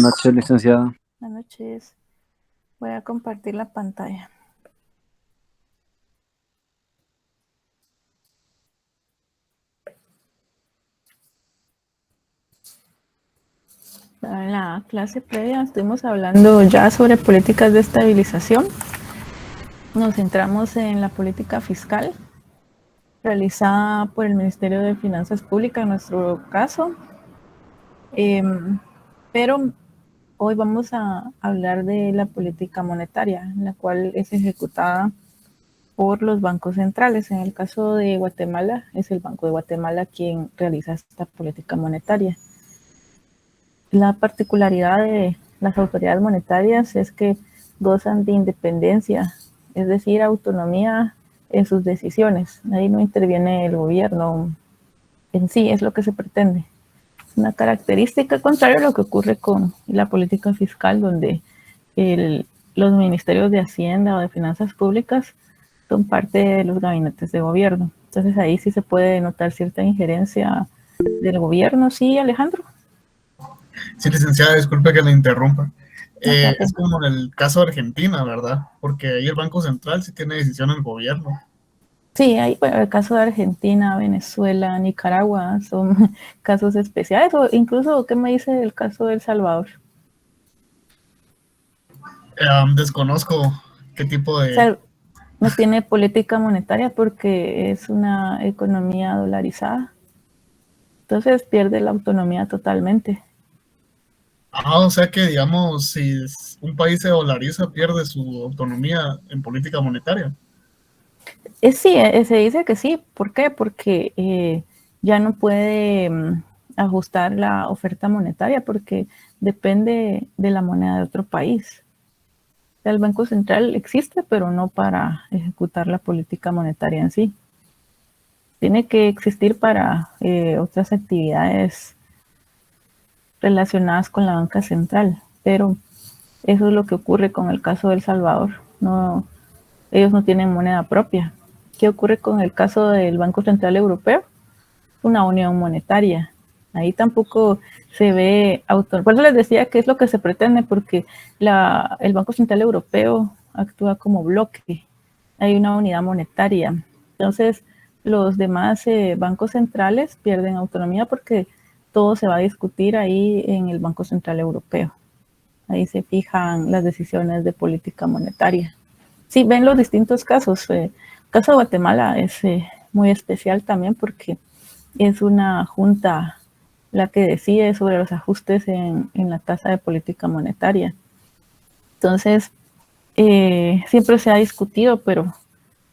noches, licenciada. Buenas noches. Voy a compartir la pantalla. En la clase previa estuvimos hablando ya sobre políticas de estabilización. Nos centramos en la política fiscal realizada por el Ministerio de Finanzas Públicas en nuestro caso. Pero hoy vamos a hablar de la política monetaria, la cual es ejecutada por los bancos centrales. En el caso de Guatemala, es el Banco de Guatemala quien realiza esta política monetaria. La particularidad de las autoridades monetarias es que gozan de independencia, es decir, autonomía en sus decisiones. Ahí no interviene el gobierno en sí, es lo que se pretende. Una característica contraria a lo que ocurre con la política fiscal, donde los ministerios de Hacienda o de Finanzas Públicas son parte de los gabinetes de gobierno. Entonces ahí sí se puede notar cierta injerencia del gobierno, ¿sí, Alejandro? Sí, licenciada, disculpe que le interrumpa. No, Es como en el caso de Argentina, ¿verdad? Porque ahí el Banco Central sí tiene decisión en el gobierno. sí, hay, bueno, el caso de Argentina, Venezuela, Nicaragua son casos especiales, o incluso, ¿qué me dice el caso de El Salvador? Desconozco qué tipo O de... sea, no tiene política monetaria porque es una economía dolarizada, entonces pierde la autonomía totalmente. O sea que, digamos, si un país se dolariza, pierde su autonomía en política monetaria. Sí, se dice que sí. ¿Por qué? Porque ya no puede ajustar la oferta monetaria porque depende de la moneda de otro país. El Banco Central existe, pero no para ejecutar la política monetaria en sí. Tiene que existir para otras actividades relacionadas con la banca central, pero eso es lo que ocurre con el caso de El Salvador. No, ellos no tienen moneda propia. ¿Qué ocurre con el caso del Banco Central Europeo? Una unión monetaria. Ahí tampoco se ve autónomo. Por eso les decía que es lo que se pretende, porque el Banco Central Europeo actúa como bloque. Hay una unidad monetaria. Entonces, los demás bancos centrales pierden autonomía porque todo se va a discutir ahí en el Banco Central Europeo. Ahí se fijan las decisiones de política monetaria. Sí, ven los distintos casos. El caso de Guatemala es muy especial también porque es una junta la que decide sobre los ajustes en la tasa de política monetaria. Entonces, siempre se ha discutido, pero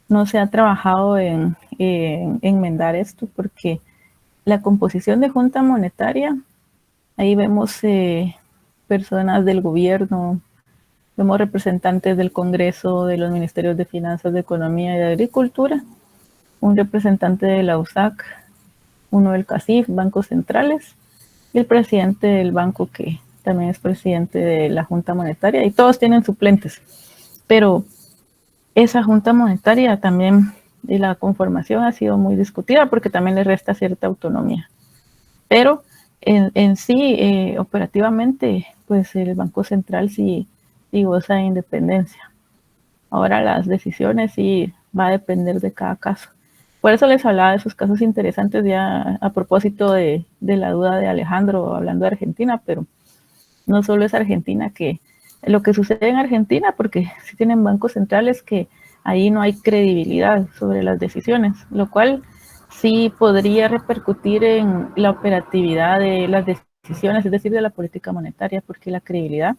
no se ha trabajado en enmendar esto porque la composición de junta monetaria, ahí vemos personas del gobierno, vemos representantes del Congreso, de los ministerios de Finanzas, de Economía y de Agricultura, un representante de la USAC, uno del CACIF, bancos centrales, y el presidente del banco que también es presidente de la Junta Monetaria, y todos tienen suplentes. Pero esa Junta Monetaria también, y la conformación ha sido muy discutida porque también le resta cierta autonomía. Pero en sí, operativamente, pues el Banco Central sí goza de independencia. Ahora las decisiones sí va a depender de cada caso. Por eso les hablaba de esos casos interesantes ya a propósito de la duda de Alejandro hablando de Argentina, pero no solo es Argentina que lo que sucede en Argentina, porque sí tienen bancos centrales que ahí no hay credibilidad sobre las decisiones, lo cual sí podría repercutir en la operatividad de las decisiones, es decir, de la política monetaria, porque la credibilidad,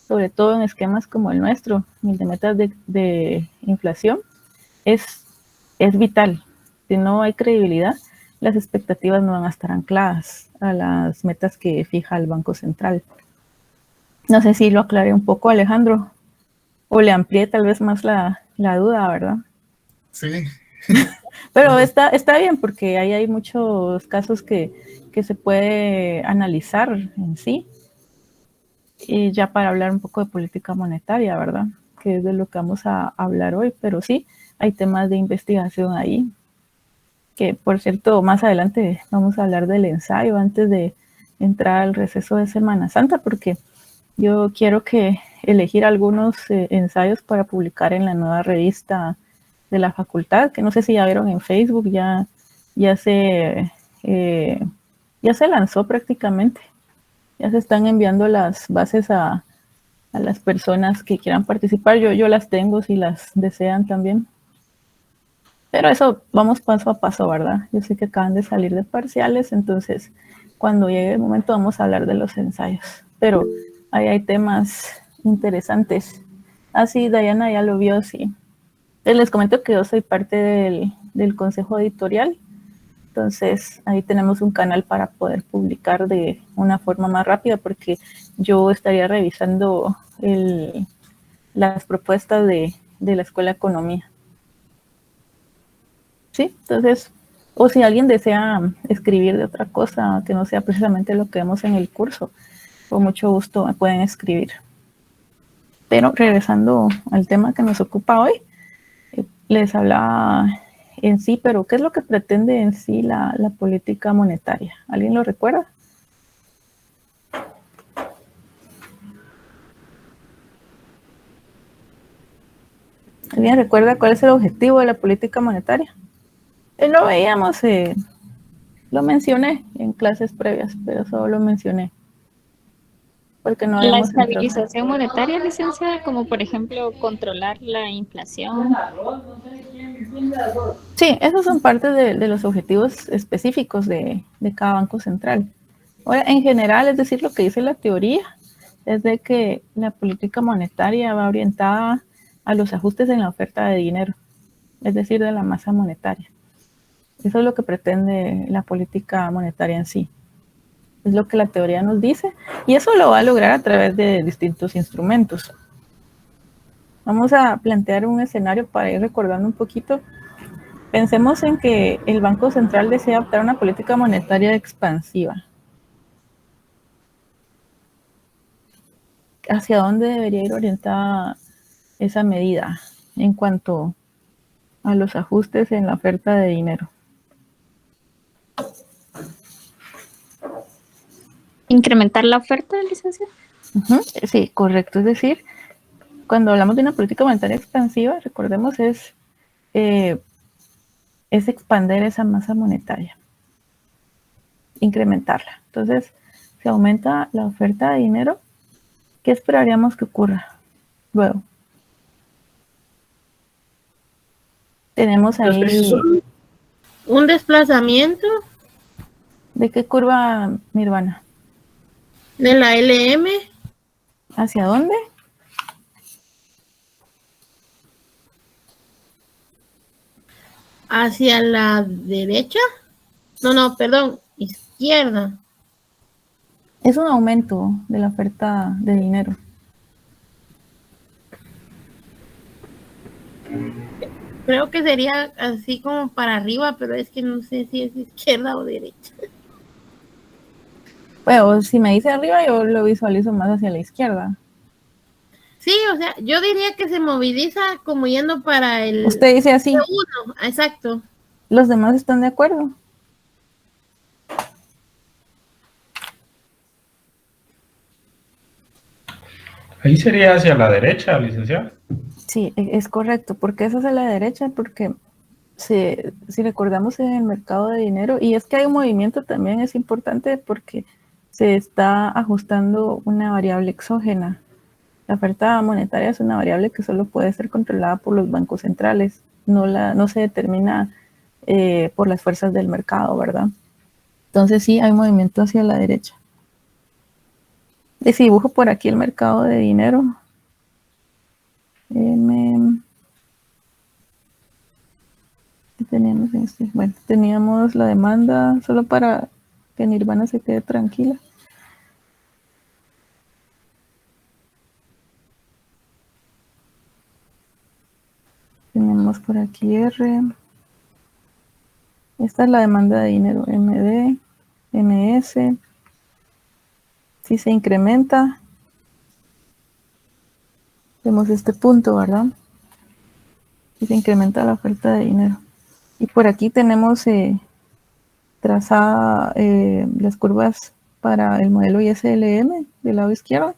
sobre todo en esquemas como el nuestro, el de metas de inflación, es vital. Si no hay credibilidad, las expectativas no van a estar ancladas a las metas que fija el Banco Central. No sé si lo aclaré un poco, Alejandro, o le amplié tal vez más la duda, ¿verdad? Sí. Pero está bien porque ahí hay muchos casos que se puede analizar en sí. Y ya para hablar un poco de política monetaria, ¿verdad? Que es de lo que vamos a hablar hoy, pero sí, hay temas de investigación ahí, que por cierto, más adelante vamos a hablar del ensayo antes de entrar al receso de Semana Santa, porque Yo quiero elegir algunos ensayos para publicar en la nueva revista de la facultad, que no sé si ya vieron en Facebook, ya se lanzó prácticamente. Ya se están enviando las bases a las personas que quieran participar. Yo las tengo si las desean también. Pero eso vamos paso a paso, ¿verdad? Yo sé que acaban de salir de parciales, entonces cuando llegue el momento vamos a hablar de los ensayos. Pero ahí hay temas interesantes. Sí, Diana ya lo vio, sí. Les comento que yo soy parte del consejo editorial, entonces ahí tenemos un canal para poder publicar de una forma más rápida, porque yo estaría revisando las propuestas de la Escuela de Economía. Sí, entonces, o si alguien desea escribir de otra cosa que no sea precisamente lo que vemos en el curso, con mucho gusto me pueden escribir. Pero regresando al tema que nos ocupa hoy, les hablaba en sí, pero ¿qué es lo que pretende en sí la política monetaria? ¿Alguien lo recuerda? ¿Alguien recuerda cuál es el objetivo de la política monetaria? Lo veíamos, lo mencioné en clases previas, pero solo lo mencioné. Porque no La habíamos entrado. estabilización monetaria, licenciada, como por ejemplo controlar la inflación. Sí, esos son parte de los objetivos específicos de cada banco central. Ahora, en general, es decir, lo que dice la teoría es de que la política monetaria va orientada a los ajustes en la oferta de dinero, es decir, de la masa monetaria. Eso es lo que pretende la política monetaria en sí. Es lo que la teoría nos dice, y eso lo va a lograr a través de distintos instrumentos. Vamos a plantear un escenario para ir recordando un poquito. Pensemos en que el Banco Central desea adoptar una política monetaria expansiva. ¿Hacia dónde debería ir orientada esa medida en cuanto a los ajustes en la oferta de dinero? ¿Incrementar la oferta, licenciada? Sí, correcto. Es decir, cuando hablamos de una política monetaria expansiva, recordemos, es expandir esa masa monetaria, incrementarla. Entonces, si aumenta la oferta de dinero, ¿qué esperaríamos que ocurra luego? Tenemos ahí... Un desplazamiento ¿De qué curva, Nirvana? de la LM. ¿Hacia dónde? Hacia la derecha. No, perdón, izquierda. Es un aumento de la oferta de dinero. Creo que sería así como para arriba, pero es que no sé si es izquierda o derecha. Bueno, si me dice arriba, yo lo visualizo más hacia la izquierda. Sí, o sea, yo diría que se moviliza como yendo para el... Usted dice así. Uno, exacto. ¿Los demás están de acuerdo? Ahí sería hacia la derecha, licenciado. Sí, es correcto. ¿Por qué es hacia la derecha? Porque si recordamos en el mercado de dinero, y es que hay un movimiento también, es importante porque se está ajustando una variable exógena. La oferta monetaria es una variable que solo puede ser controlada por los bancos centrales, no se determina por las fuerzas del mercado, ¿verdad? Entonces sí, hay movimiento hacia la derecha. Si dibujo por aquí el mercado de dinero, teníamos la demanda, solo para que Nirvana se quede tranquila. Tenemos por aquí R. Esta es la demanda de dinero, MD, MS. Si se incrementa, vemos este punto, ¿verdad? Si se incrementa la oferta de dinero. Y por aquí tenemos trazada las curvas para el modelo ISLM del lado izquierdo.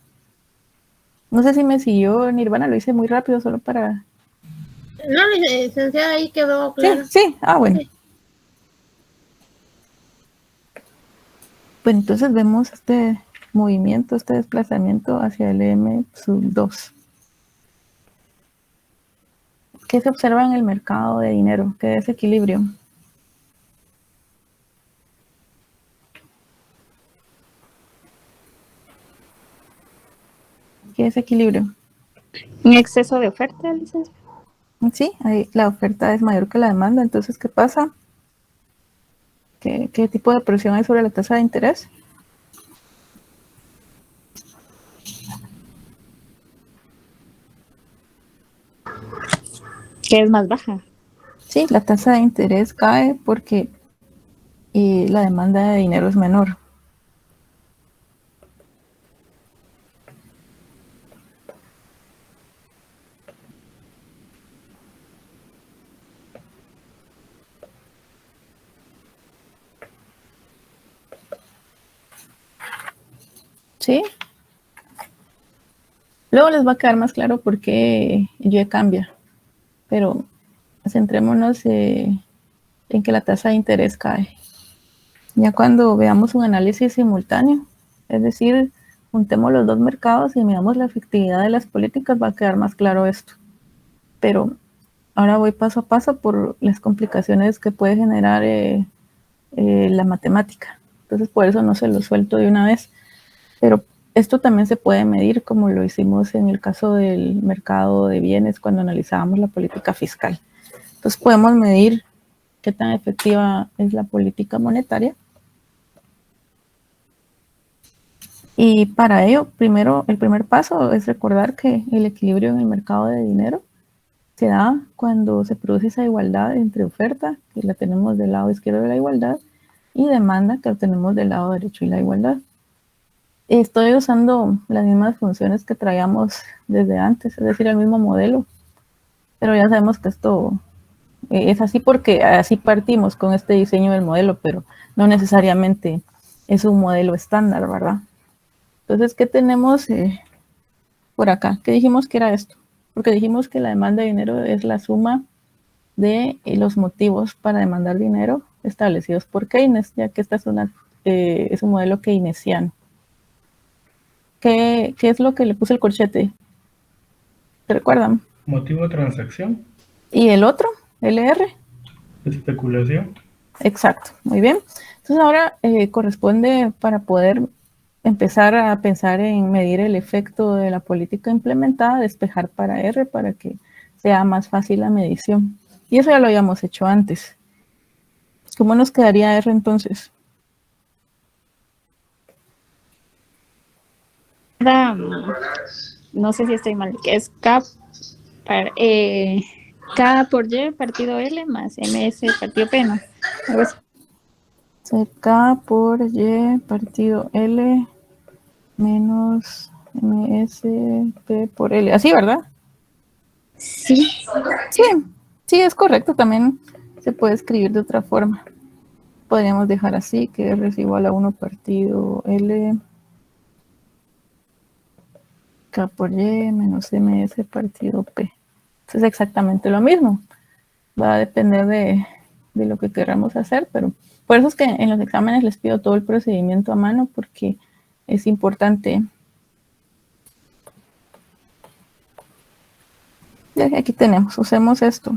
No sé si me siguió Nirvana, lo hice muy rápido solo para... No, licenciada, ahí quedó Sí, claro. sí, bueno. Sí. Pues entonces vemos este movimiento, este desplazamiento hacia el M sub 2. ¿Qué se observa en el mercado de dinero? ¿Qué desequilibrio? ¿Qué desequilibrio? Un exceso de oferta, licenciada. Sí, ahí la oferta es mayor que la demanda, entonces ¿qué pasa? ¿Qué tipo de presión hay sobre la tasa de interés? Que es más baja. Sí, la tasa de interés cae porque la demanda de dinero es menor. ¿Sí? Luego les va a quedar más claro por qué Y cambia, pero centrémonos en que la tasa de interés cae. Ya cuando veamos un análisis simultáneo, es decir, juntemos los dos mercados y miramos la efectividad de las políticas, va a quedar más claro esto. Pero ahora voy paso a paso por las complicaciones que puede generar la matemática. Entonces, por eso no se lo suelto de una vez. Pero esto también se puede medir como lo hicimos en el caso del mercado de bienes cuando analizábamos la política fiscal. Entonces, podemos medir qué tan efectiva es la política monetaria. Y para ello, primero, el primer paso es recordar que el equilibrio en el mercado de dinero se da cuando se produce esa igualdad entre oferta, que la tenemos del lado izquierdo de la igualdad, y demanda, que la tenemos del lado derecho de la igualdad. Estoy usando las mismas funciones que traíamos desde antes, es decir, el mismo modelo, pero ya sabemos que esto es así porque así partimos con este diseño del modelo, pero no necesariamente es un modelo estándar, ¿verdad? Entonces, ¿qué tenemos por acá? ¿Qué dijimos que era esto? Porque dijimos que la demanda de dinero es la suma de los motivos para demandar dinero establecidos por Keynes, ya que esta es un modelo keynesiano. ¿Qué es lo que le puse el corchete? ¿Se recuerdan? Motivo de transacción, ¿Y el otro? LR. especulación. Exacto, muy bien. Entonces ahora corresponde para poder empezar a pensar en medir el efecto de la política implementada, despejar para R para que sea más fácil la medición. Y eso ya lo habíamos hecho antes. ¿Cómo nos quedaría R entonces? No sé si estoy mal, que es K por Y partido L más MS partido P, ¿no? Algo así. K por Y partido L menos MSP por L. Así, ¿verdad? Sí. Sí, es correcto. También se puede escribir de otra forma. Podríamos dejar así, que R es igual a 1 partido L K por Y menos MS partido P. Eso es exactamente lo mismo. Va a depender de lo que queramos hacer, pero por eso es que en los exámenes les pido todo el procedimiento a mano porque es importante. Ya que aquí tenemos, usemos esto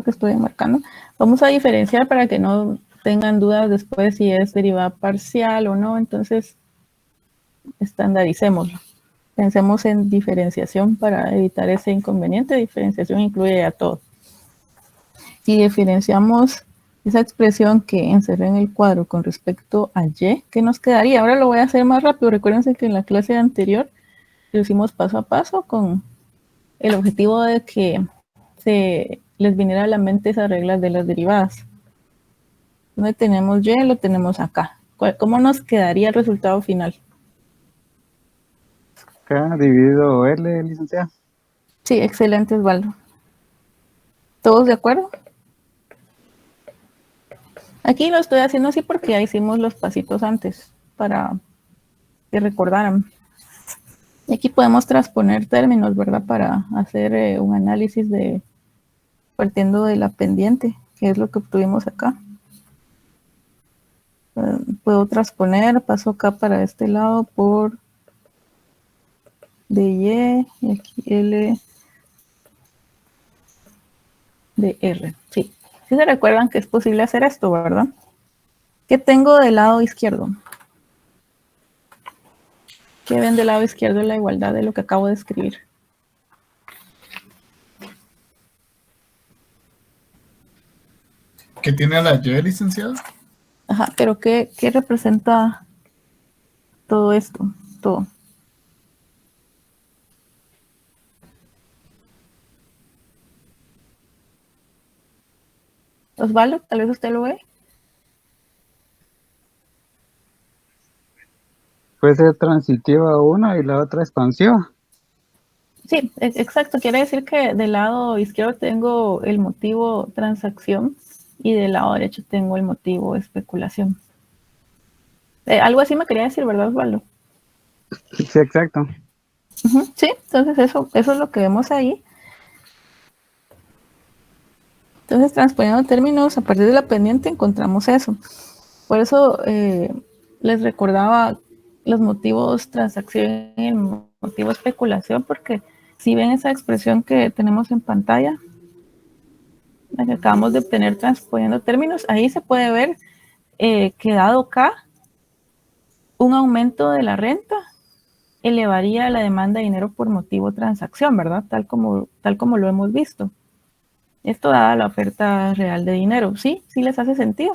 que estoy marcando. Vamos a diferenciar para que no tengan dudas después si es derivada parcial o no, entonces estandaricémoslo. Pensemos en diferenciación para evitar ese inconveniente. Diferenciación incluye a todo. Si diferenciamos esa expresión que encerré en el cuadro con respecto a Y, ¿qué nos quedaría? Ahora lo voy a hacer más rápido. Recuérdense que en la clase anterior lo hicimos paso a paso con el objetivo de que se les viniera a la mente esas reglas de las derivadas. Donde tenemos Y, lo tenemos acá. ¿Cómo nos quedaría el resultado final? K dividido L, licenciada. Sí, excelente, Osvaldo. ¿Todos de acuerdo? Aquí lo estoy haciendo así porque ya hicimos los pasitos antes para que recordaran. Y aquí podemos transponer términos, ¿verdad? Para hacer un análisis de partiendo de la pendiente, que es lo que obtuvimos acá. Puedo transponer, paso acá para este lado por dy y aquí L de R. Sí, sí se recuerdan que es posible hacer esto, ¿verdad? ¿Qué tengo del lado izquierdo? ¿Qué ven del lado izquierdo de la igualdad de lo que acabo de escribir? ¿Qué tiene a la Y, licenciada? Ajá, pero ¿qué representa todo esto? Todo. Osvaldo, tal vez usted lo ve. Puede ser transitiva una y la otra expansiva. Sí, exacto. Quiere decir que del lado izquierdo tengo el motivo transacción y del lado derecho tengo el motivo especulación. Algo así me quería decir, ¿verdad, Osvaldo? Sí, exacto. Sí, entonces eso es lo que vemos ahí. Entonces, transponiendo términos, a partir de la pendiente encontramos eso. Por eso les recordaba los motivos transacción y el motivo especulación, porque si ven esa expresión que tenemos en pantalla, la que acabamos de obtener transponiendo términos, ahí se puede ver que dado K, un aumento de la renta elevaría la demanda de dinero por motivo transacción, ¿verdad? Tal como lo hemos visto. Esto dada la oferta real de dinero. ¿Sí? ¿Sí les hace sentido?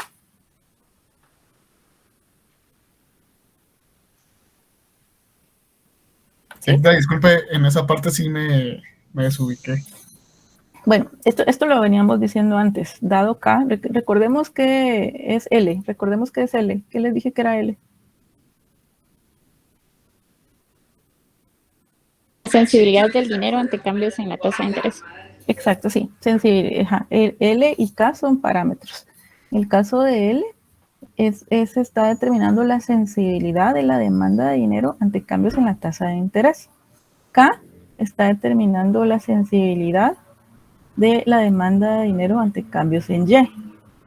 ¿Sí? Disculpe, en esa parte sí me desubiqué. Bueno, esto lo veníamos diciendo antes. Dado K, recordemos que es L. Recordemos que es L. ¿Qué les dije que era L? Sensibilidad del dinero ante cambios en la tasa de interés. Exacto, sí. Sensibilidad. L y K son parámetros. El caso de L está determinando la sensibilidad de la demanda de dinero ante cambios en la tasa de interés. K está determinando la sensibilidad de la demanda de dinero ante cambios en Y.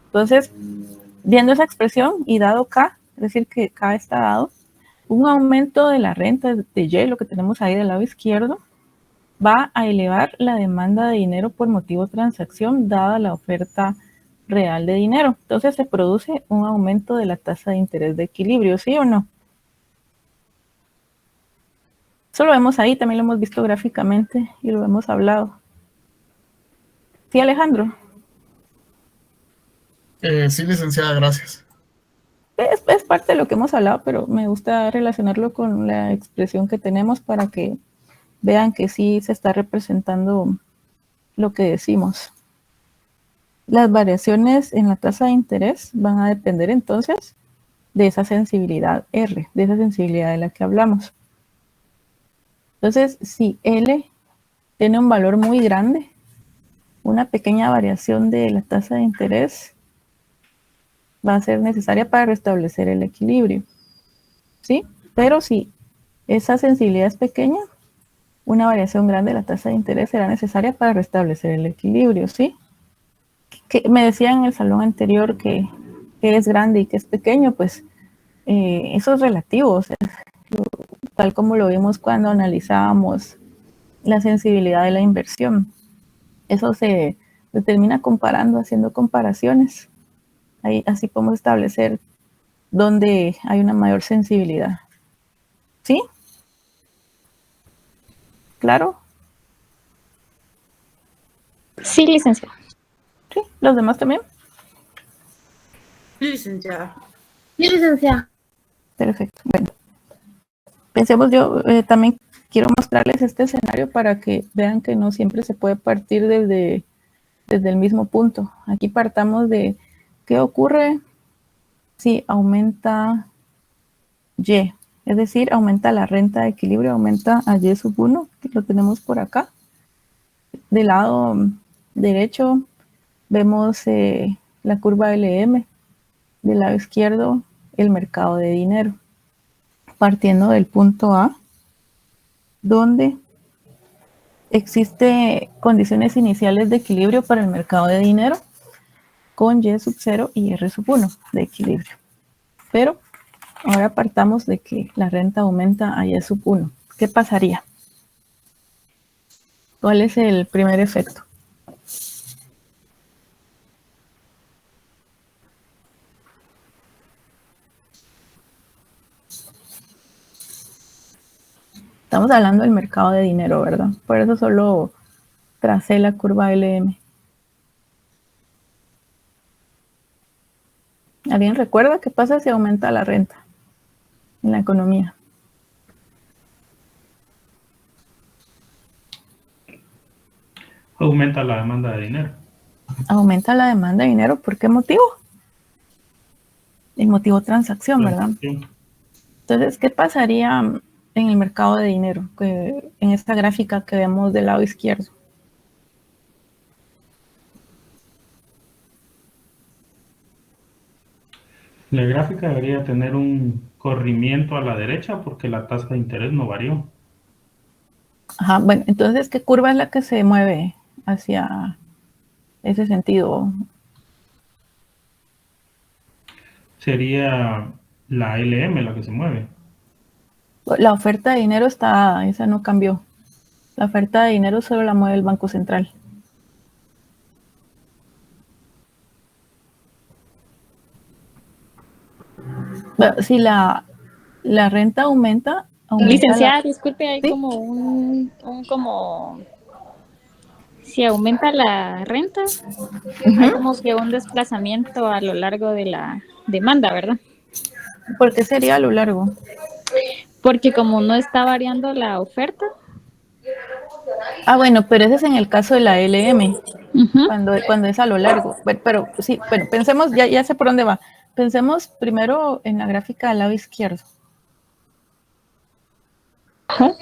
Entonces, viendo esa expresión y dado K, es decir, que K está dado, un aumento de la renta de Y, lo que tenemos ahí del lado izquierdo, va a elevar la demanda de dinero por motivo de transacción dada la oferta real de dinero. Entonces se produce un aumento de la tasa de interés de equilibrio, ¿sí o no? Eso lo vemos ahí, también lo hemos visto gráficamente y lo hemos hablado. ¿Sí, Alejandro? Sí, licenciada, gracias. Es parte de lo que hemos hablado, pero me gusta relacionarlo con la expresión que tenemos para que vean que sí se está representando lo que decimos. Las variaciones en la tasa de interés van a depender entonces de esa sensibilidad R, de esa sensibilidad de la que hablamos. Entonces, si L tiene un valor muy grande, una pequeña variación de la tasa de interés va a ser necesaria para restablecer el equilibrio, ¿sí? Pero si esa sensibilidad es pequeña, una variación grande de la tasa de interés será necesaria para restablecer el equilibrio, ¿sí? Que me decían en el salón anterior que es grande y que es pequeño, pues eso es relativo, o sea, tal como lo vimos cuando analizábamos la sensibilidad de la inversión. Eso se determina comparando, haciendo comparaciones. Ahí, así podemos establecer dónde hay una mayor sensibilidad. ¿Sí? ¿Claro? Sí, licenciada. ¿Sí? ¿Los demás también? Sí, licenciada. Sí, licenciada. Perfecto. Bueno, pensemos, yo también quiero mostrarles este escenario para que vean que no siempre se puede partir desde el mismo punto. Aquí partamos de qué ocurre si aumenta Y, es decir, aumenta la renta de equilibrio, aumenta a Y sub 1, que lo tenemos por acá. Del lado derecho vemos la curva LM, del lado izquierdo el mercado de dinero. Partiendo del punto A, donde existe condiciones iniciales de equilibrio para el mercado de dinero con Y sub 0 y R sub 1 de equilibrio. Pero ahora partamos de que la renta aumenta a Y sub 1. ¿Qué pasaría? ¿Cuál es el primer efecto? Estamos hablando del mercado de dinero, ¿verdad? Por eso solo tracé la curva LM. ¿Alguien recuerda qué pasa si aumenta la renta en la economía? Aumenta la demanda de dinero. Aumenta la demanda de dinero, ¿por qué motivo? El motivo transacción, ¿verdad? Entonces, ¿qué pasaría en el mercado de dinero? En esta gráfica que vemos del lado izquierdo. La gráfica debería tener un corrimiento a la derecha porque la tasa de interés no varió. Ajá, bueno, entonces, ¿qué curva es la que se mueve hacia ese sentido? Sería la LM la que se mueve. La oferta de dinero está, esa no cambió. La oferta de dinero solo la mueve el Banco Central. Bueno, si la renta aumenta Licenciada, disculpe, hay ¿Sí? como como si aumenta la renta, hay como que un desplazamiento a lo largo de la demanda, ¿verdad? ¿Por qué sería a lo largo? Porque como no está variando la oferta. Ah, bueno, pero ese es en el caso de la LM, Uh-huh. cuando es a lo largo. Pero sí, bueno, pensemos, ya sé por dónde va. Pensemos primero en la gráfica del lado izquierdo. Uh-huh.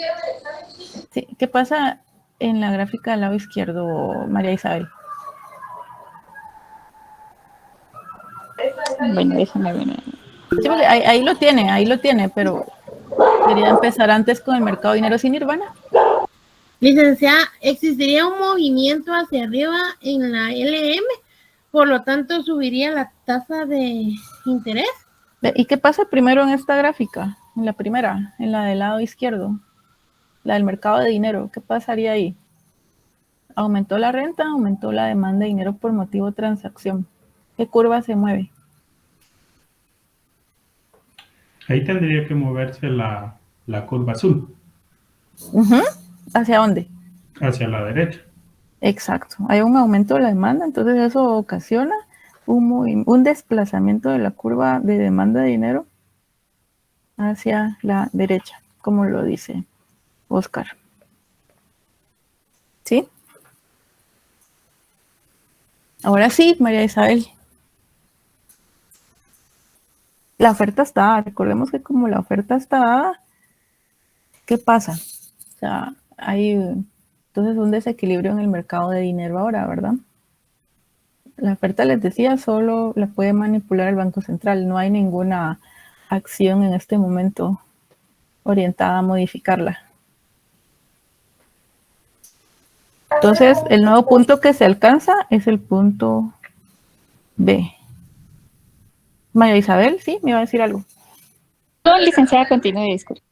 Sí, ¿qué pasa en la gráfica del lado izquierdo, María Isabel? Bueno, déjame ver. Sí, porque ahí lo tiene, pero quería empezar antes con el mercado de dinero sin Nirvana. Licenciada, ¿existiría un movimiento hacia arriba en la LM? Por lo tanto, ¿subiría la tasa de interés? ¿Y qué pasa primero en esta gráfica? En la primera, en la del lado izquierdo, la del mercado de dinero. ¿Qué pasaría ahí? Aumentó la renta, aumentó la demanda de dinero por motivo de transacción. ¿Qué curva se mueve? Ahí tendría que moverse la curva azul. Uh-huh. ¿Hacia dónde? Hacia la derecha. Exacto. Hay un aumento de la demanda, entonces eso ocasiona un desplazamiento de la curva de demanda de dinero hacia la derecha, como lo dice Oscar. ¿Sí? Ahora sí, María Isabel. La oferta está dada. Recordemos que como la oferta está dada, ¿qué pasa? O sea, hay entonces un desequilibrio en el mercado de dinero ahora, ¿verdad? La oferta, les decía, solo la puede manipular el Banco Central. No hay ninguna acción en este momento orientada a modificarla. Entonces, el nuevo punto que se alcanza es el punto B. María Isabel, ¿sí? ¿Me iba a decir algo? No, licenciada, continúe, disculpe.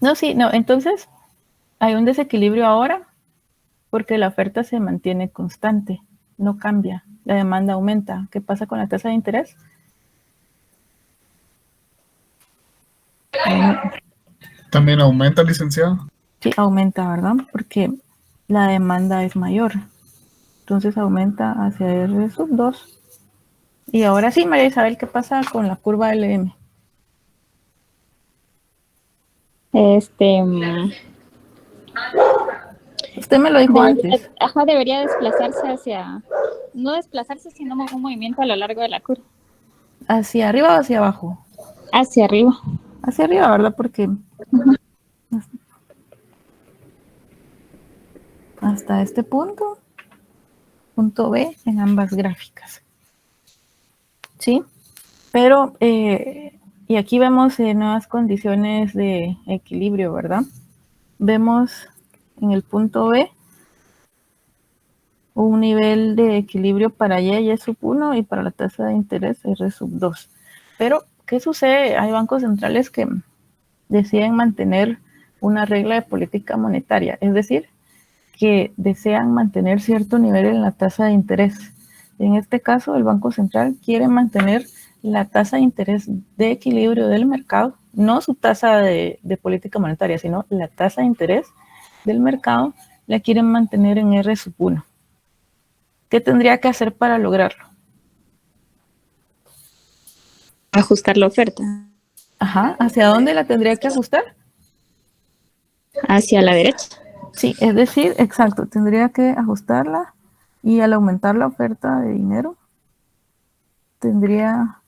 No, sí, no. Entonces, hay un desequilibrio ahora porque la oferta se mantiene constante, no cambia, la demanda aumenta. ¿Qué pasa con la tasa de interés? También aumenta, licenciado. Sí, aumenta, ¿verdad? Porque la demanda es mayor. Entonces aumenta hacia R sub 2. Y ahora sí, María Isabel, ¿qué pasa con la curva LM? Usted me lo dijo antes. Ajá, debería desplazarse hacia, no desplazarse, sino un movimiento a lo largo de la curva. ¿Hacia arriba o hacia abajo? Hacia arriba. Hacia arriba, ¿verdad? Porque hasta este punto B en ambas gráficas. ¿Sí? Pero, y aquí vemos nuevas condiciones de equilibrio, ¿verdad? vemos en el punto B un nivel de equilibrio para Y sub 1 y para la tasa de interés R sub 2. Pero, ¿qué sucede? Hay bancos centrales que deciden mantener una regla de política monetaria, es decir, que desean mantener cierto nivel en la tasa de interés. En este caso, el Banco Central quiere mantener la tasa de interés de equilibrio del mercado, no su tasa de política monetaria, sino la tasa de interés del mercado, la quieren mantener en R sub 1. ¿Qué tendría que hacer para lograrlo? Ajustar la oferta Ajá, ¿hacia dónde la tendría que ajustar? hacia la derecha. Sí, es decir, exacto, tendría que ajustarla y al aumentar la oferta de dinero, tendría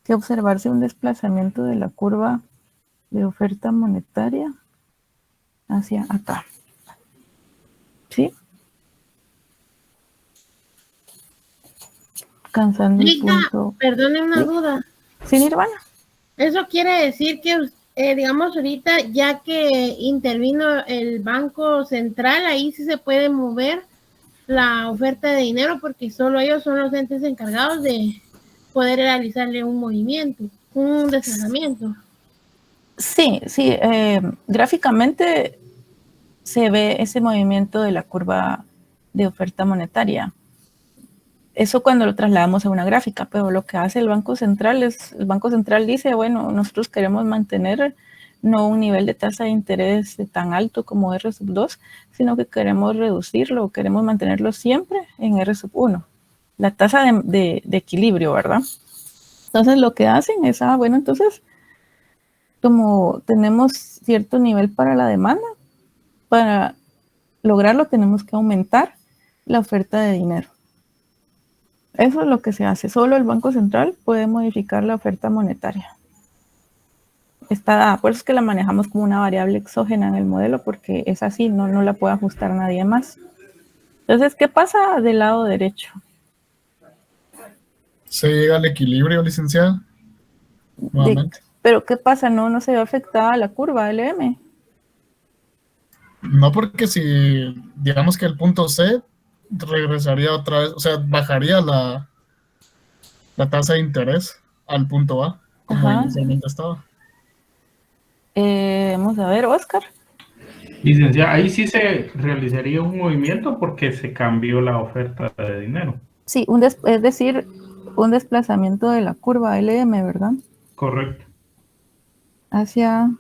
que observarse un desplazamiento de la curva de oferta monetaria hacia acá. ¿Sí? Alcanzando el punto. Perdone una ¿Sí? duda. ¿Sí, Nirvana? Eso quiere decir que, digamos, ahorita ya que intervino el Banco Central, ahí sí se puede mover la oferta de dinero porque solo ellos son los entes encargados de poder realizarle un movimiento, un desplazamiento. Sí, sí. Gráficamente se ve ese movimiento de la curva de oferta monetaria. Eso cuando lo trasladamos a una gráfica, pero lo que hace el Banco Central es, el Banco Central dice, bueno, nosotros queremos mantener no un nivel de tasa de interés tan alto como R sub 2, sino que queremos reducirlo, queremos mantenerlo siempre en R sub 1, la tasa de equilibrio, ¿verdad? Entonces lo que hacen es, bueno, entonces como tenemos cierto nivel para la demanda, para lograrlo tenemos que aumentar la oferta de dinero. Eso es lo que se hace. Solo el Banco Central puede modificar la oferta monetaria. Está dada, por eso es que la manejamos como una variable exógena en el modelo, porque es así, no la puede ajustar nadie más. Entonces, ¿qué pasa del lado derecho? Se llega al equilibrio, licenciada. Nuevamente. Pero ¿qué pasa? No se ve afectada la curva LM. No, porque si digamos que el punto C regresaría otra vez, o sea, bajaría la tasa de interés al punto A, como Ajá. inicialmente estaba. Vamos a ver, Oscar. Licenciada, ahí sí se realizaría un movimiento porque se cambió la oferta de dinero. Sí, es decir, un desplazamiento de la curva LM, ¿verdad? Correcto. Hacia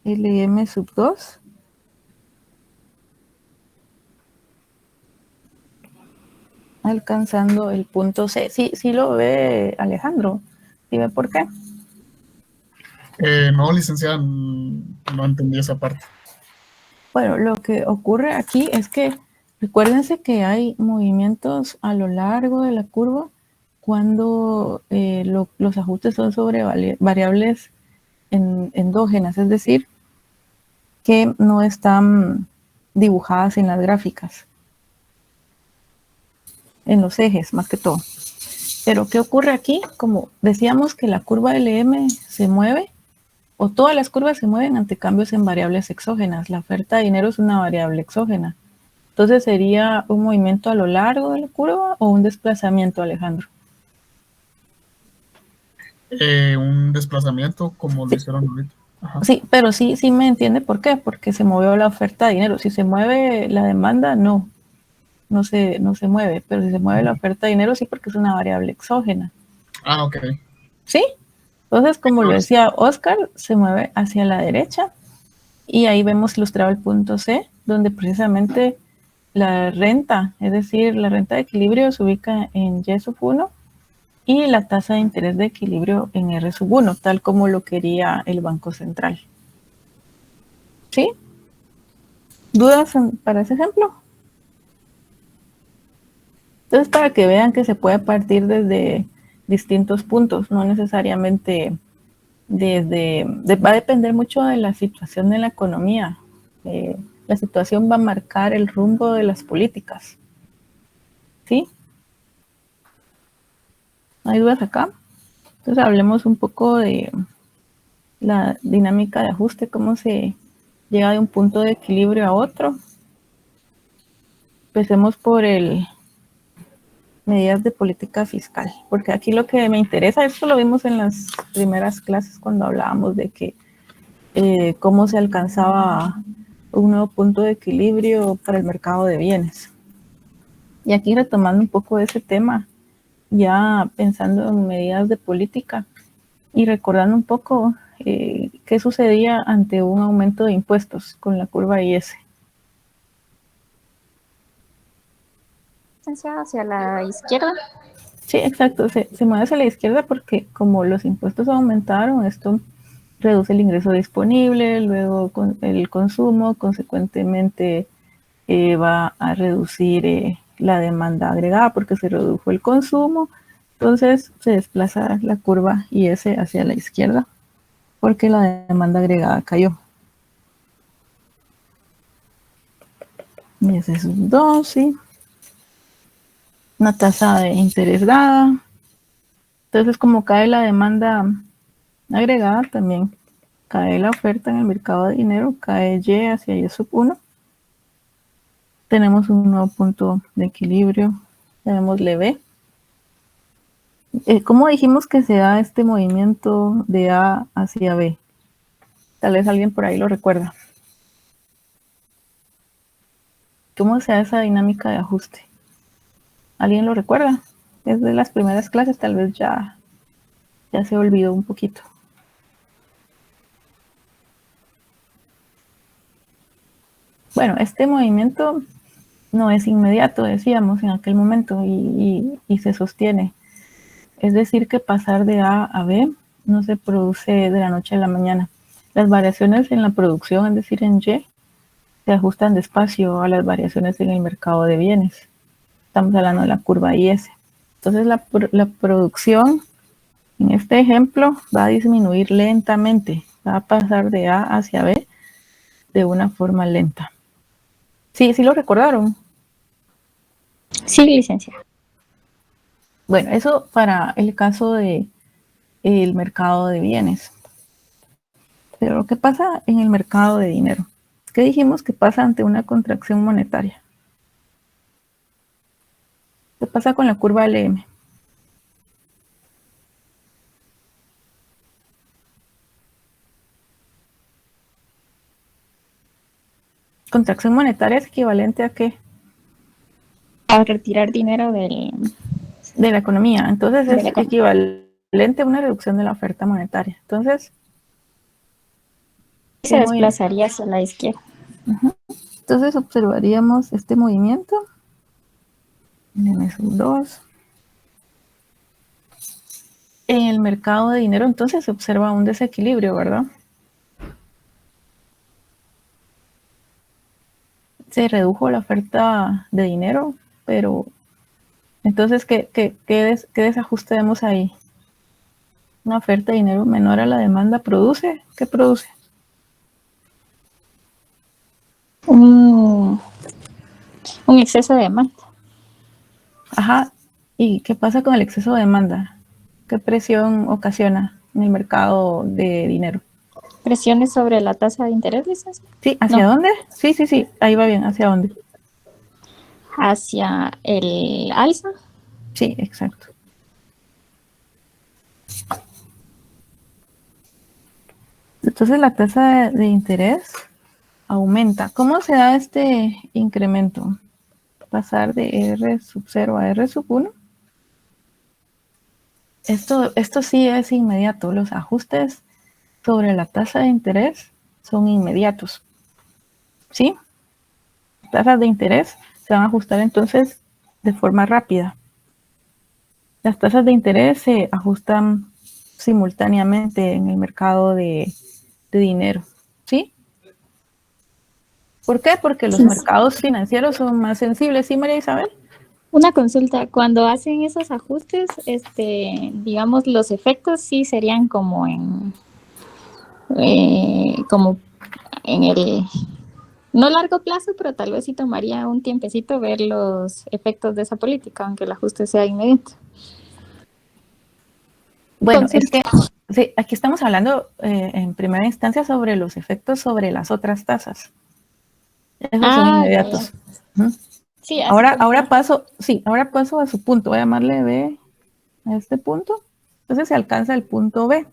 LM sub 2. Alcanzando el punto C. Sí lo ve Alejandro. ¿Sí ve por qué? No, licenciada, no entendí esa parte. Bueno, lo que ocurre aquí es que recuérdense que hay movimientos a lo largo de la curva cuando los ajustes son sobre variables endógenas, es decir, que no están dibujadas en las gráficas, en los ejes más que todo. Pero ¿qué ocurre aquí? Como decíamos que la curva LM se mueve, o todas las curvas se mueven ante cambios en variables exógenas. La oferta de dinero es una variable exógena. Entonces, ¿sería un movimiento a lo largo de la curva o un desplazamiento, Alejandro? Un desplazamiento como lo hicieron ahorita. Ajá. Sí, pero sí me entiende por qué, porque se movió la oferta de dinero. Si se mueve la demanda, no se mueve, pero si se mueve la oferta de dinero, sí, porque es una variable exógena. Ok. ¿Sí? Entonces, como lo decía Oscar, se mueve hacia la derecha y ahí vemos ilustrado el punto C, donde precisamente la renta, es decir, la renta de equilibrio se ubica en Y sub 1 y la tasa de interés de equilibrio en R sub 1, tal como lo quería el Banco Central. ¿Sí? ¿Dudas para ese ejemplo? Entonces, para que vean que se puede partir desde distintos puntos, no necesariamente va a depender mucho de la situación de la economía. La situación va a marcar el rumbo de las políticas. ¿Sí? ¿No hay dudas acá? Entonces hablemos un poco de la dinámica de ajuste, cómo se llega de un punto de equilibrio a otro. Empecemos por medidas de política fiscal, porque aquí lo que me interesa, esto lo vimos en las primeras clases cuando hablábamos de que cómo se alcanzaba un nuevo punto de equilibrio para el mercado de bienes. Y aquí retomando un poco ese tema, ya pensando en medidas de política y recordando un poco qué sucedía ante un aumento de impuestos con la curva IS. Hacia la izquierda. Sí, exacto, se mueve hacia la izquierda porque como los impuestos aumentaron, esto reduce el ingreso disponible, luego el consumo, consecuentemente va a reducir la demanda agregada porque se redujo el consumo, entonces se desplaza la curva IS hacia la izquierda porque la demanda agregada cayó. Y ese es un 2, ¿sí? Una tasa de interés dada. Entonces, como cae la demanda agregada, también cae la oferta en el mercado de dinero, cae Y hacia Y sub 1. Tenemos un nuevo punto de equilibrio, llamémosle B. ¿Cómo dijimos que se da este movimiento de A hacia B? Tal vez alguien por ahí lo recuerda. ¿Cómo se da esa dinámica de ajuste? ¿Alguien lo recuerda? Es de las primeras clases, tal vez ya se olvidó un poquito. Bueno, este movimiento no es inmediato, decíamos en aquel momento, y se sostiene. Es decir, que pasar de A a B no se produce de la noche a la mañana. Las variaciones en la producción, es decir, en Y, se ajustan despacio a las variaciones en el mercado de bienes. Estamos hablando de la curva IS. Entonces, la producción, en este ejemplo, va a disminuir lentamente. Va a pasar de A hacia B de una forma lenta. ¿Sí lo recordaron? Sí, licenciada. Bueno, eso para el caso de el mercado de bienes. Pero ¿qué pasa en el mercado de dinero? ¿Qué dijimos que pasa ante una contracción monetaria? ¿Qué pasa con la curva LM? Contracción monetaria es equivalente a ¿qué? A retirar dinero de la economía. Entonces es equivalente a una reducción de la oferta monetaria. Entonces se desplazaría hacia la izquierda. Entonces observaríamos este movimiento. M2. En el mercado de dinero entonces se observa un desequilibrio, ¿verdad? Se redujo la oferta de dinero, pero entonces, ¿qué desajuste vemos ahí? Una oferta de dinero menor a la demanda produce, ¿qué produce? Un exceso de demanda. Ajá, ¿y qué pasa con el exceso de demanda? ¿Qué presión ocasiona en el mercado de dinero? ¿Presiones sobre la tasa de interés, licencia? Sí, ¿hacia dónde? Sí, ahí va bien, ¿hacia dónde? Hacia el alza. Sí, exacto. Entonces la tasa de interés aumenta. ¿Cómo se da este incremento? Pasar de R sub 0 a R sub 1. Esto sí es inmediato. Los ajustes sobre la tasa de interés son inmediatos. ¿Sí? Tasas de interés se van a ajustar entonces de forma rápida. Las tasas de interés se ajustan simultáneamente en el mercado de dinero. ¿Sí? ¿Por qué? Porque los mercados financieros son más sensibles. ¿Sí, María Isabel? Una consulta, cuando hacen esos ajustes, digamos, los efectos sí serían como en el no largo plazo, pero tal vez sí tomaría un tiempecito ver los efectos de esa política, aunque el ajuste sea inmediato. Bueno, Entonces, es que sí, aquí estamos hablando en primera instancia sobre los efectos sobre las otras tasas. Esos son ya, ya. inmediatos. Ujú. Sí, así Ahora paso a su punto. Voy a llamarle B a este punto. Entonces se alcanza el punto B.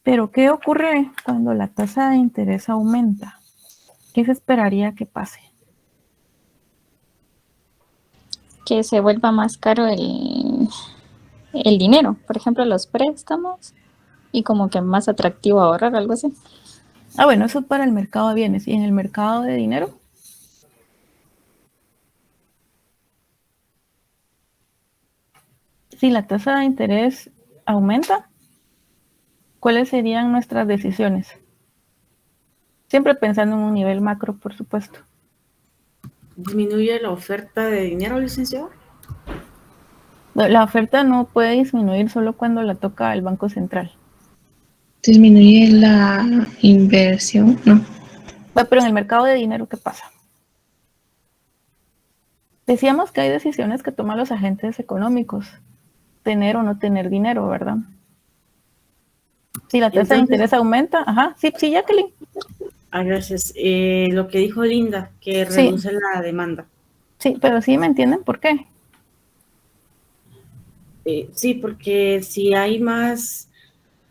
Pero ¿qué ocurre cuando la tasa de interés aumenta? ¿Qué se esperaría que pase? que se vuelva más caro el dinero, por ejemplo, los préstamos, y como que más atractivo ahorrar, algo así. Ah, bueno, eso es para el mercado de bienes. ¿Y en el mercado de dinero? Si la tasa de interés aumenta, ¿cuáles serían nuestras decisiones? Siempre pensando en un nivel macro, por supuesto. ¿Disminuye la oferta de dinero, licenciado? La oferta no puede disminuir solo cuando la toca el Banco Central. Disminuye la inversión, ¿no? Pero en el mercado de dinero, ¿qué pasa? Decíamos que hay decisiones que toman los agentes económicos, tener o no tener dinero, ¿verdad? Si la tasa de interés aumenta, ajá, sí, Jacqueline. Gracias. Lo que dijo Linda, que Sí. reduce la demanda. Sí, pero sí me entienden por qué. Sí, porque si hay más,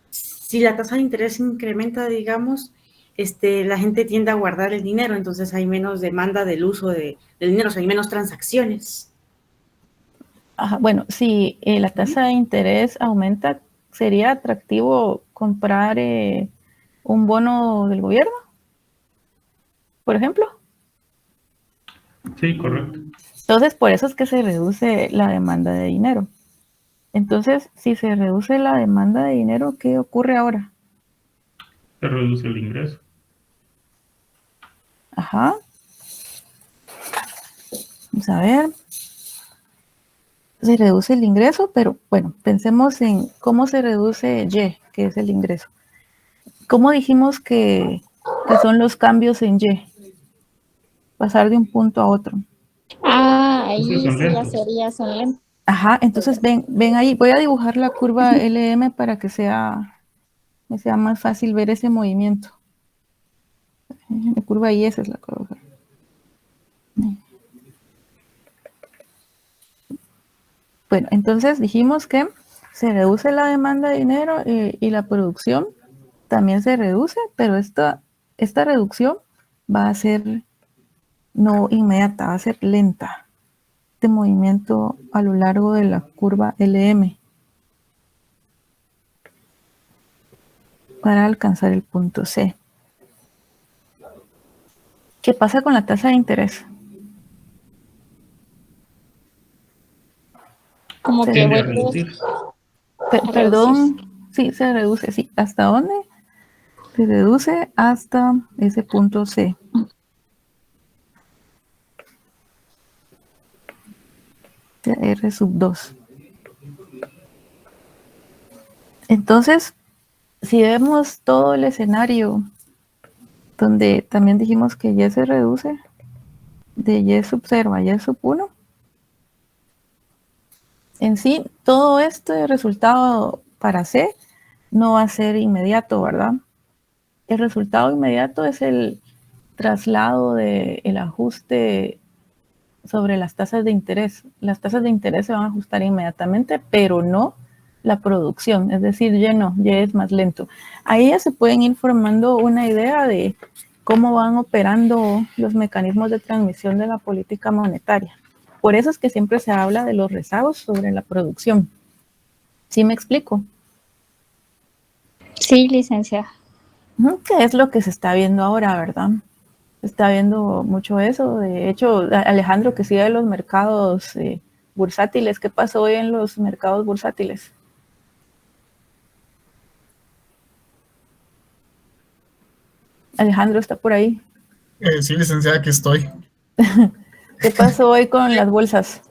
si la tasa de interés incrementa, digamos, la gente tiende a guardar el dinero, entonces hay menos demanda del uso del dinero, o sea, hay menos transacciones. Ajá, bueno, si la tasa de interés aumenta, ¿sería atractivo comprar un bono del gobierno, por ejemplo? Sí, correcto. Entonces, por eso es que se reduce la demanda de dinero. Entonces, si se reduce la demanda de dinero, ¿qué ocurre ahora? Se reduce el ingreso. Ajá. Vamos a ver. Se reduce el ingreso, pero bueno, pensemos en cómo se reduce Y, que es el ingreso. ¿Cómo dijimos que son los cambios en Y? Pasar de un punto a otro. Ahí Esos son sí ya lentos. son lentos. Ajá, entonces ven ahí, voy a dibujar la curva LM para que me sea más fácil ver ese movimiento. La curva Y, esa es la curva. Bueno, entonces dijimos que se reduce la demanda de dinero y la producción también se reduce, pero esta reducción va a ser no inmediata, va a ser lenta. Este movimiento a lo largo de la curva LM para alcanzar el punto C. ¿Qué pasa con la tasa de interés? Como que Tiende a vuelve reducirse. a Perdón, reducirse. sí, se reduce, sí. ¿Hasta dónde? Se reduce hasta ese punto C. R sub 2. Entonces, si vemos todo el escenario donde también dijimos que Y se reduce de Y sub 0 a Y sub 1, en sí, todo este resultado para C no va a ser inmediato, ¿verdad? El resultado inmediato es el traslado del ajuste sobre las tasas de interés. Las tasas de interés se van a ajustar inmediatamente, pero no la producción, es decir, Y es más lento. Ahí ya se pueden ir formando una idea de cómo van operando los mecanismos de transmisión de la política monetaria. Por eso es que siempre se habla de los rezagos sobre la producción. ¿Sí me explico? Sí, licenciada. ¿Qué es lo que se está viendo ahora, verdad? Se está viendo mucho eso. De hecho, Alejandro, que sigue los mercados bursátiles, ¿qué pasó hoy en los mercados bursátiles? Alejandro está por ahí. Sí, licenciada, aquí estoy. ¿Qué pasó hoy con las bolsas?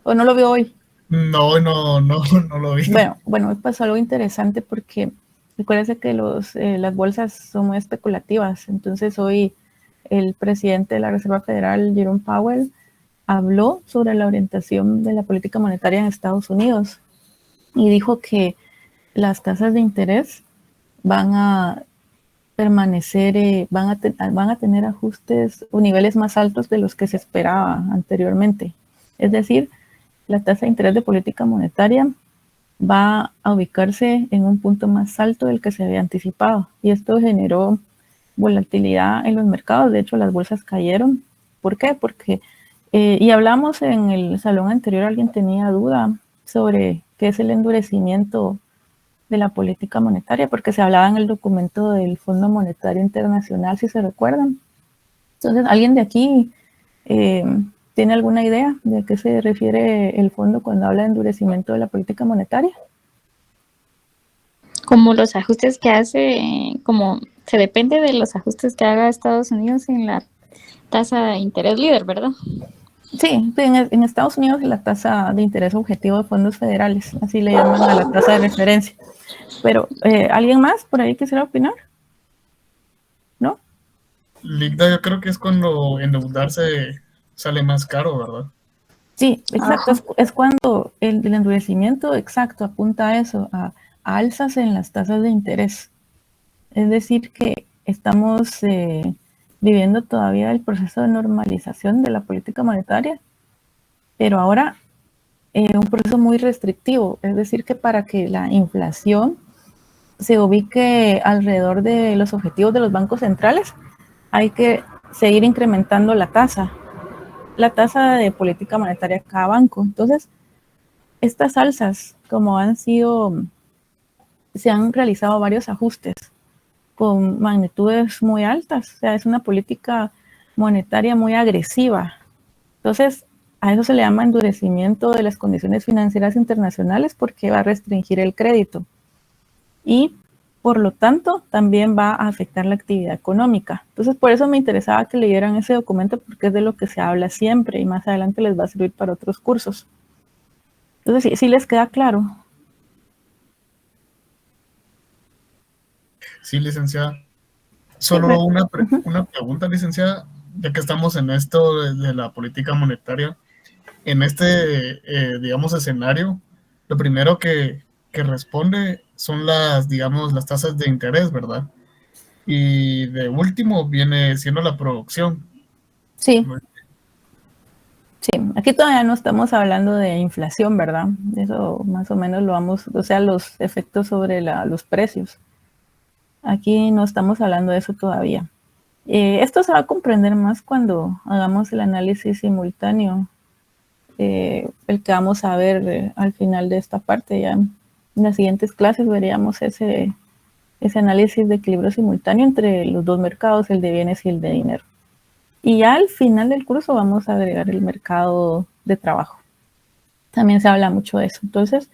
¿O no lo vio hoy? No lo vi. Bueno, hoy pasó algo interesante porque recuérdense que las bolsas son muy especulativas. Entonces hoy el presidente de la Reserva Federal, Jerome Powell, habló sobre la orientación de la política monetaria en Estados Unidos y dijo que las tasas de interés van a permanecer, van a tener ajustes o niveles más altos de los que se esperaba anteriormente. Es decir, la tasa de interés de política monetaria va a ubicarse en un punto más alto del que se había anticipado. Y esto generó volatilidad en los mercados. De hecho, las bolsas cayeron. ¿Por qué? Porque, y hablamos en el salón anterior, alguien tenía duda sobre qué es el endurecimiento de la política monetaria, porque se hablaba en el documento del Fondo Monetario Internacional, si se recuerdan. Entonces, ¿alguien de aquí tiene alguna idea de a qué se refiere el fondo cuando habla de endurecimiento de la política monetaria? Como los ajustes que hace, como se depende de los ajustes que haga Estados Unidos en la tasa de interés líder, ¿verdad? Sí, en Estados Unidos la tasa de interés objetivo de fondos federales, así le llaman a la tasa de referencia. Pero, ¿alguien más por ahí quisiera opinar? ¿No? Ligda, yo creo que es cuando endeudarse sale más caro, ¿verdad? Sí, exacto. Es cuando el endurecimiento exacto apunta a eso, a alzas en las tasas de interés. Es decir, que estamos viviendo todavía el proceso de normalización de la política monetaria, pero ahora un proceso muy restrictivo. Es decir, que para que la inflación se ubique alrededor de los objetivos de los bancos centrales, hay que seguir incrementando la tasa de política monetaria de cada banco. Entonces, estas alzas, como se han realizado varios ajustes con magnitudes muy altas, o sea, es una política monetaria muy agresiva. Entonces, a eso se le llama endurecimiento de las condiciones financieras internacionales porque va a restringir el crédito. Y por lo tanto, también va a afectar la actividad económica. Entonces, por eso me interesaba que leyeran ese documento, porque es de lo que se habla siempre y más adelante les va a servir para otros cursos. Entonces, ¿sí les queda claro? Sí, licenciada. Solo una pregunta, licenciada, ya que estamos en esto de la política monetaria. En este, digamos, escenario, lo primero que responde son digamos, las tasas de interés, ¿verdad? Y de último viene siendo la producción. Sí. Sí, aquí todavía no estamos hablando de inflación, ¿verdad? Eso más o menos lo vamos, o sea, los efectos sobre los precios. Aquí no estamos hablando de eso todavía. Esto se va a comprender más cuando hagamos el análisis simultáneo, el que vamos a ver al final de esta parte. Ya en las siguientes clases veríamos ese análisis de equilibrio simultáneo entre los dos mercados, el de bienes y el de dinero. Y ya al final del curso vamos a agregar el mercado de trabajo. También se habla mucho de eso. Entonces,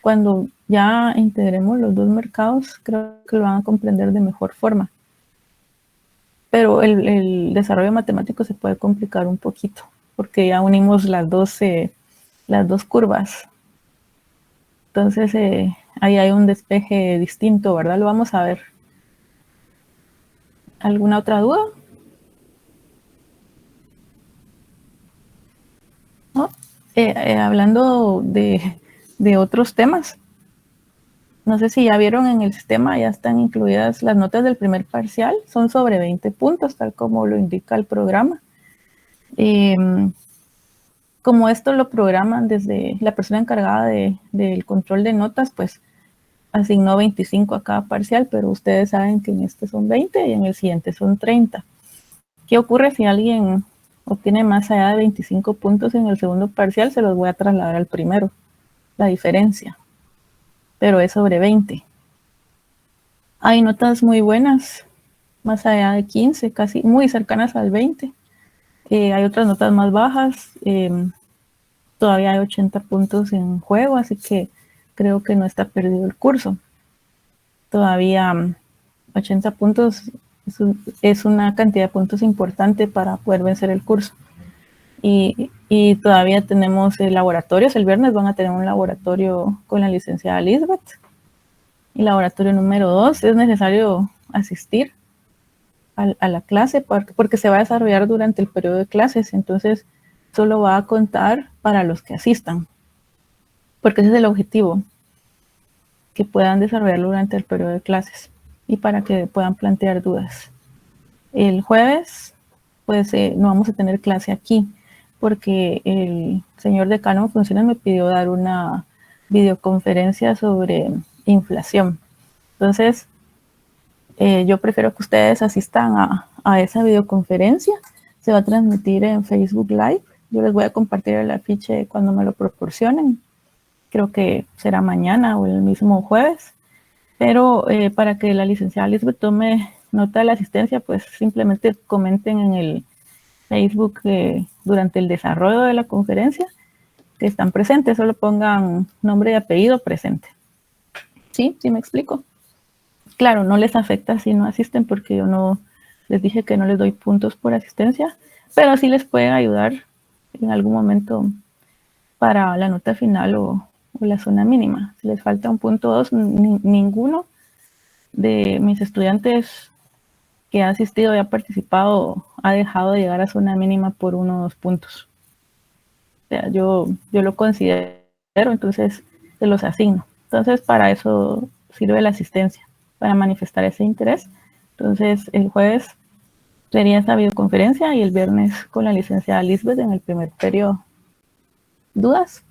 cuando ya integremos los dos mercados, creo que lo van a comprender de mejor forma. Pero el desarrollo matemático se puede complicar un poquito, porque ya unimos las dos curvas. Entonces, ahí hay un despeje distinto, ¿verdad? Lo vamos a ver. ¿Alguna otra duda? ¿No? Hablando de otros temas, no sé si ya vieron en el sistema, ya están incluidas las notas del primer parcial, son sobre 20 puntos, tal como lo indica el programa. Como esto lo programan desde la persona encargada del control de notas, pues asignó 25 a cada parcial, pero ustedes saben que en este son 20 y en el siguiente son 30. ¿Qué ocurre si alguien obtiene más allá de 25 puntos en el segundo parcial? Se los voy a trasladar al primero, la diferencia, pero es sobre 20. Hay notas muy buenas, más allá de 15, casi muy cercanas al 20. Hay otras notas más bajas, todavía hay 80 puntos en juego, así que creo que no está perdido el curso. Todavía 80 puntos es una cantidad de puntos importante para poder vencer el curso. Y todavía tenemos laboratorios. El viernes van a tener un laboratorio con la licenciada Lisbeth. Y laboratorio número 2, es necesario asistir a la clase porque se va a desarrollar durante el periodo de clases. Entonces, solo va a contar para los que asistan, porque ese es el objetivo. que puedan desarrollarlo durante el periodo de clases y para que puedan plantear dudas. El jueves, pues no vamos a tener clase aquí porque el señor decano de funciones me pidió dar una videoconferencia sobre inflación. Entonces, yo prefiero que ustedes asistan a esa videoconferencia. Se va a transmitir en Facebook Live. Yo les voy a compartir el afiche cuando me lo proporcionen. Creo que será mañana o el mismo jueves. Pero para que la licenciada Lisbeth tome nota de la asistencia, pues simplemente comenten en el Facebook durante el desarrollo de la conferencia que están presentes. Solo pongan nombre y apellido presente. ¿Sí? ¿Sí me explico? Claro, no les afecta si no asisten porque yo no les dije que no les doy puntos por asistencia, pero sí les puede ayudar en algún momento para la nota final o la zona mínima. Si les falta un punto 2, ninguno de mis estudiantes que ha asistido y ha participado ha dejado de llegar a zona mínima por 1 o 2 puntos. O sea, yo lo considero, entonces se los asigno. Entonces, para eso sirve la asistencia, para manifestar ese interés. Entonces, el jueves sería esta videoconferencia y el viernes con la licenciada Lisbeth en el primer periodo. ¿Dudas?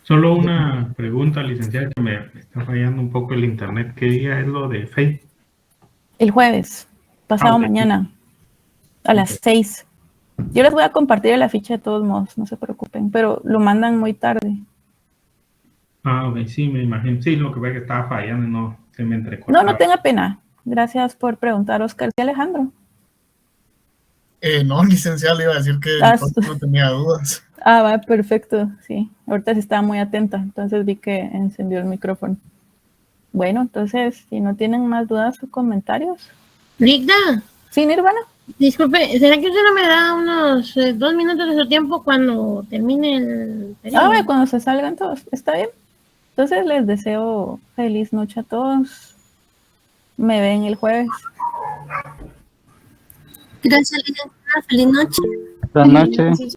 Solo una pregunta, licenciada, que me está fallando un poco el internet. ¿Qué día es lo de FEI? El jueves, pasado mañana, a las 6. Yo les voy a compartir el afiche de todos modos, no se preocupen, pero lo mandan muy tarde. Ah, ok, sí, me imagino. Sí, lo que pasa es que estaba fallando y no se me entrecortaba. No tenga pena. Gracias por preguntar, Oscar. ¿Sí, Alejandro? No, licenciada, le iba a decir que no tenía dudas. Va, perfecto, sí. Ahorita sí estaba muy atenta, entonces vi que encendió el micrófono. Bueno, entonces, si no tienen más dudas o comentarios. Rigda. Sí, Nirvana. Disculpe, ¿será que usted no me da unos 2 minutos de su tiempo cuando termine el periodo? Cuando se salgan todos, ¿está bien? Entonces les deseo feliz noche a todos. Me ven el jueves. Gracias, licenciada. Feliz noche. Buenas noches.